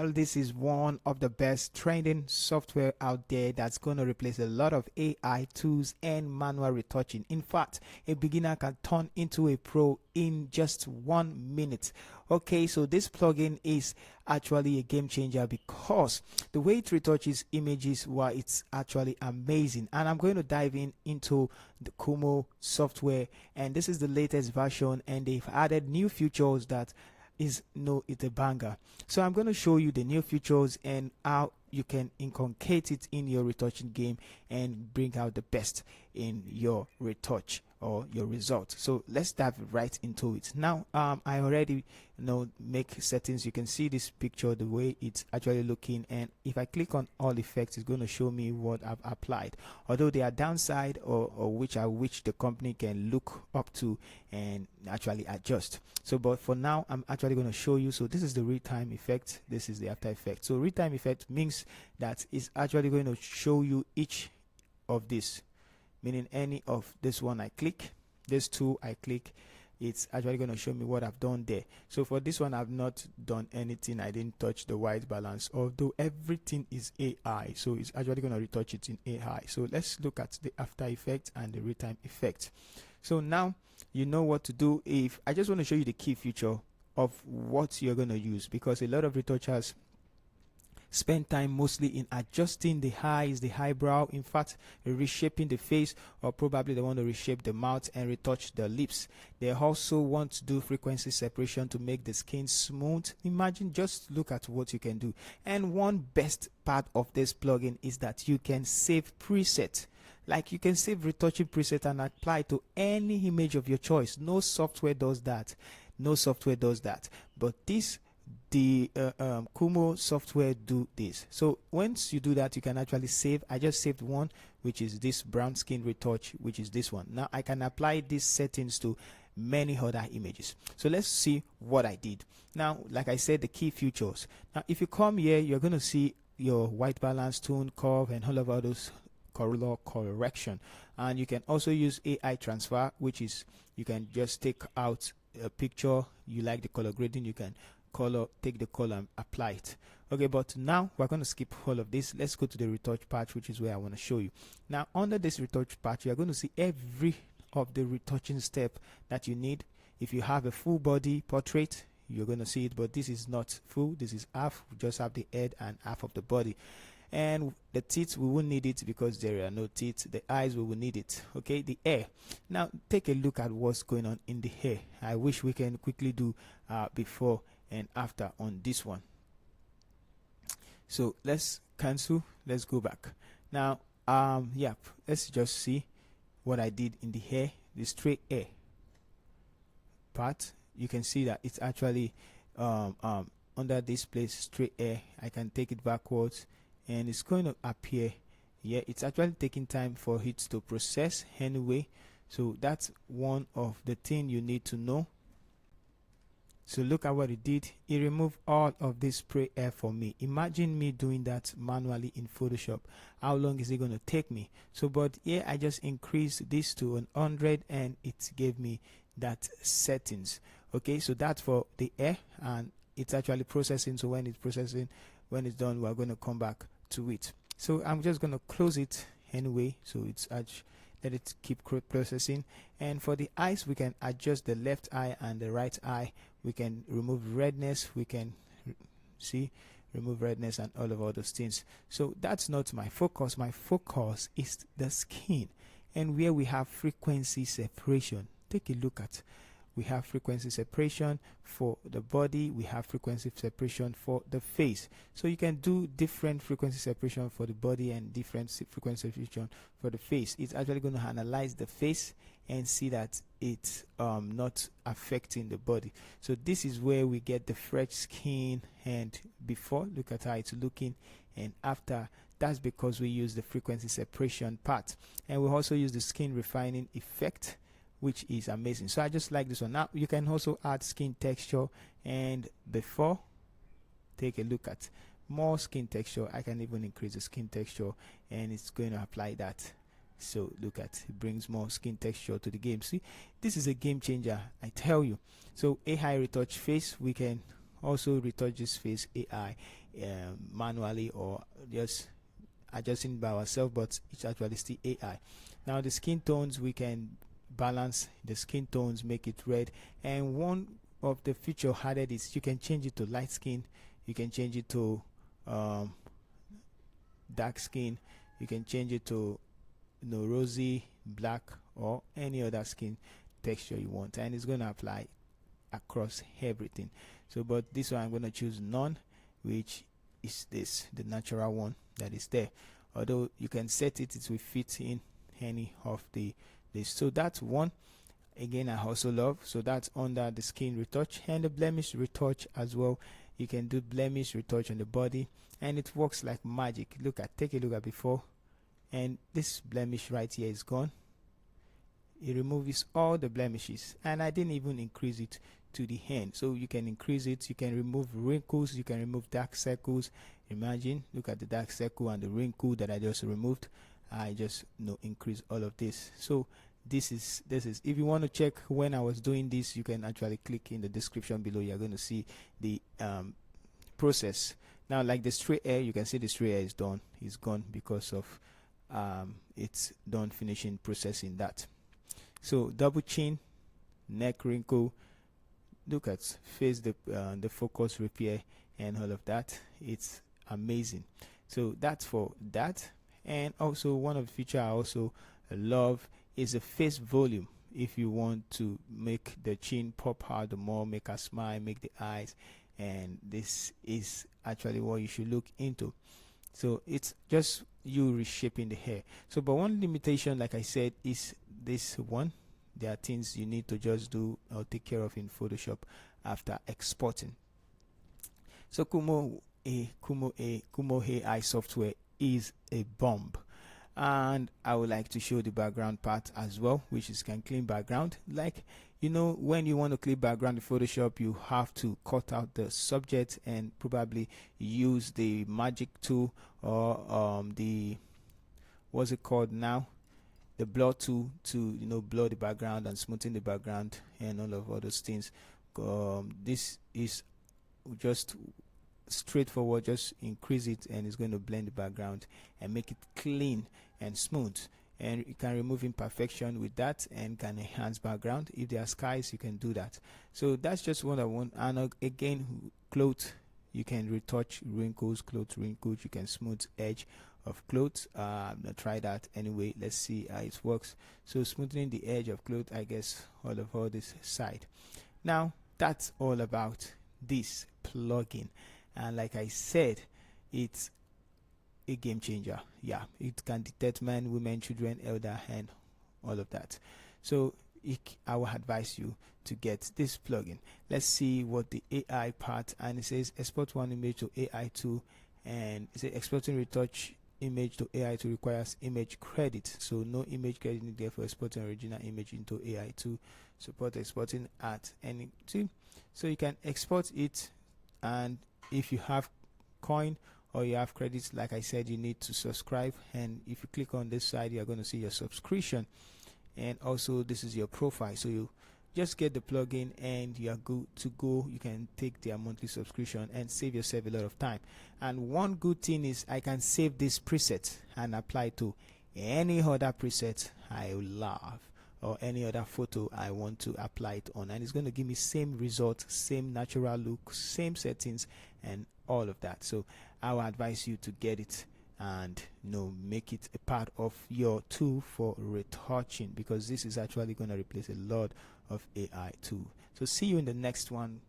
Well, this is one of the best trending software out there that's going to replace a lot of AI tools and manual retouching. In fact, a beginner can turn into a pro in just 1 minute. Okay, so this plugin is actually a game changer because the way it retouches images, well, it's actually amazing. And I'm going to dive into the Kumoo software, and this is the latest version, and they've added new features that it's a banger. So I'm going to show you the new features and how you can inculcate it in your retouching game and bring out the best in your retouch or your result. So let's dive right into it. Now I already make settings. You can see this picture, the way it's actually looking, and if I click on all effects, it's going to show me what I've applied, although they are downside or which the company can look up to and actually adjust. So but for now, I'm actually going to show you. So this is the real time effect, this is the after effect. So real time effect means that it's actually going to show you each of this, meaning any of this one I click, this two I click, it's actually going to show me what I've done there. So for this one, I've not done anything. I didn't touch the white balance, although everything is AI, so it's actually going to retouch it in AI. So let's look at the after effect and the real time effect. So now you know what to do. If I just want to show you the key feature of what you're going to use, because a lot of retouchers spend time mostly in adjusting the eyes, the eyebrow, in fact reshaping the face, or probably they want to reshape the mouth and retouch the lips. They also want to do frequency separation to make the skin smooth. Imagine, just look at what you can do. And one best part of this plugin is that you can save preset. Like, you can save retouching preset and apply to any image of your choice. No software does that, but the Kumoo software do this. So once you do that, you can actually save. I just saved one, which is this brown skin retouch, which is this one. Now I can apply these settings to many other images. So let's see what I did. Now, like I said, the key features. Now if you come here, you're going to see your white balance, tone, curve, and all of those color correction. And you can also use AI transfer, which is you can just take out a picture, you like the color grading, you can take the color and apply it. Okay, but now we're going to skip all of this. Let's go to the retouch part, which is where I want to show you. Now under this retouch part, you're going to see every of the retouching step that you need. If you have a full body portrait, you're going to see it, but this is not full, this is half. We just have the head and half of the body. And the teeth, we won't need it because there are no teeth. The eyes, we will need it. Okay, the hair. Now take a look at what's going on in the hair. I wish we can quickly do before and after on this one. So let's cancel, let's go back. Now let's just see what I did in the hair, the straight hair part. You can see that it's actually under this place, straight hair. I can take it backwards and it's going to appear. Yeah, it's actually taking time for it to process anyway. So that's one of the things you need to know. So look at what it did. It removed all of this spray hair for me. Imagine me doing that manually in Photoshop. How long is it going to take me? So but yeah, I just increased this to 100 and it gave me that settings. Okay, so that's for the hair, and it's actually processing. So when it's processing, when it's done, we're going to come back to it. So I'm just going to close it anyway, so it's let it keep processing. And for the eyes, we can adjust the left eye and the right eye. We can remove redness, we can remove redness and all of all those things. So that's not my focus. My focus is the skin, and where we have frequency separation. Take a look at, we have frequency separation for the body, we have frequency separation for the face. So you can do different frequency separation for the body and different frequency separation for the face. It's actually going to analyze the face and see that it's not affecting the body. So this is where we get the fresh skin, and before, look at how it's looking, and after. That's because we use the frequency separation part, and we also use the skin refining effect, which is amazing. So I just like this one. Now you can also add skin texture, and before, take a look at more skin texture. I can even increase the skin texture, and it's going to apply that. So look at, it brings more skin texture to the game. See, this is a game changer, I tell you. So AI retouch face, we can also retouch this face AI manually, or just adjusting by ourselves, but it's actually still AI. Now the skin tones, we can balance the skin tones, make it red, and one of the feature added is you can change it to light skin, you can change it to dark skin, you can change it to rosy, black, or any other skin texture you want, and it's going to apply across everything. So but this one I'm going to choose none, which is this, the natural one that is there. Although you can set it, it will fit in any of the this. So that's one again I also love. So that's under the skin retouch, and the blemish retouch as well. You can do blemish retouch on the body, and it works like magic. Take a look at before, and this blemish right here is gone. It removes all the blemishes, and I didn't even increase it to the end. So you can increase it, you can remove wrinkles, you can remove dark circles. Imagine, look at the dark circle and the wrinkle that I just removed. I just increase all of this. So this is if you want to check when I was doing this, you can actually click in the description below. You're going to see the process. Now, like the stray hair, you can see the stray hair is done, is gone because of it's done finishing processing that. So double chin, neck wrinkle, look at face, the focus repair and all of that. It's amazing. So that's for that. And also one of the feature I also love is the face volume. If you want to make the chin pop out the more, make a smile, make the eyes, and this is actually what you should look into. So it's just you reshaping the hair. So but one limitation, like I said, is this one. There are things you need to just do or take care of in Photoshop after exporting. So Kumoo AI software is a bomb, and I would like to show the background part as well, which is can clean background. Like, when you want to clean background in Photoshop, you have to cut out the subject and probably use the magic tool, or the, what's it called now, the blur tool, to blur the background and smoothen the background and all those things. This is just straightforward, just increase it and it's going to blend the background and make it clean and smooth, and you can remove imperfection with that and can enhance background. If there are skies, you can do that. So that's just what I want. And again, clothes, you can retouch wrinkles, clothes wrinkles, you can smooth edge of clothes. I'm gonna try that anyway. Let's see how it works. So smoothing the edge of clothes, I guess all this side. Now that's all about this plugin, and like I said, it's a game changer. Yeah, it can detect men, women, children, elder, and all of that. So I will advise you to get this plugin. Let's see what the AI part, and it says export one image to AI2, and it says exporting retouch image to AI2 requires image credit, so no image credit needed for exporting original image into AI2. Support exporting at any two, so you can export it. And if you have coin or you have credits, like I said, you need to subscribe, and if you click on this side, you're going to see your subscription, and also this is your profile. So you just get the plugin and you are good to go. You can take their monthly subscription and save yourself a lot of time. And one good thing is I can save this preset and apply to any other preset I love, or any other photo I want to apply it on, and it's going to give me same result, same natural look, same settings, and all of that. So I will advise you to get it and make it a part of your tool for retouching, because this is actually going to replace a lot of AI too. So see you in the next one.